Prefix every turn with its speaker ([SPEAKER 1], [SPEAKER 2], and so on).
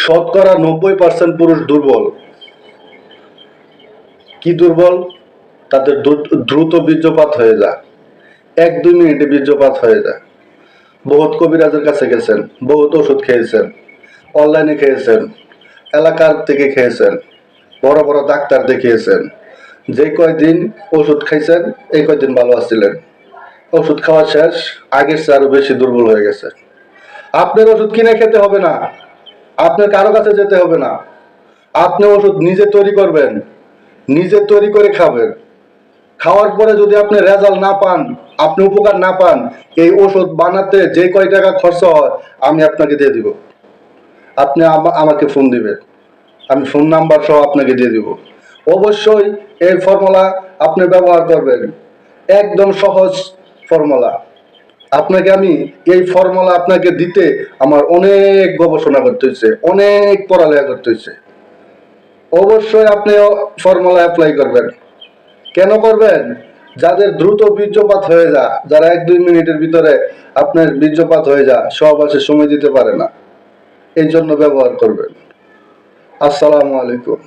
[SPEAKER 1] শতকরা 90% পুরুষ দুর্বল। কি দুর্বল? তাদের দ্রুত বীর্যপাত হয়ে যায়, 1-2 মিনিটে বীর্যপাত হয়ে যায়। বহুত কবিরাজের কাছে গেছেন, বহুত ওষুধ খেয়েছেন, অনলাইনে খেয়েছেন, এলাকার থেকে খেয়েছেন, বড় বড় ডাক্তার দেখিয়েছেন। যে কয়দিন ওষুধ খাইছেন এই কয়দিন ভালো আছিলেন, ওষুধ খাওয়া শেষ, আগের চেয়ে আরো বেশি দুর্বল হয়ে গেছে। আপনার ওষুধ কিনে খেতে হবে না, আপনার কারো কাছে যেতে হবে না, আপনি ওষুধ নিজে তৈরি করবেন, নিজে তৈরি করে খাবেন। খাওয়ার পরে যদি আপনি রেজাল্ট না পান, আপনি উপকার না পান, এই ওষুধ বানাতে যে কয় টাকা খরচ হয় আমি আপনাকে দিয়ে দিব। আপনি আমাকে ফোন দিবেন, আমি ফোন নাম্বার সহ আপনাকে দিয়ে দিব। অবশ্যই এই ফর্মুলা আপনি ব্যবহার করবেন, একদম সহজ ফর্মুলা। আপনাকে আমি এই ফর্মুলা আপনাকে দিতে আমার অনেক গবেষণা করতে হয়েছে, অনেক পড়ালেখা করতে হয়েছে। অবশ্যই আপনি ফর্মুলা অ্যাপ্লাই করবেন। কেন করবেন? যাদের দ্রুত বীর্যপাত হয়ে যায়, যারা 1-2 মিনিটের ভিতরে আপনার বীর্যপাত হয়ে যায়, সহবাসে সময় দিতে পারে না, এই জন্য ব্যবহার করবেন। আসসালামু আলাইকুম।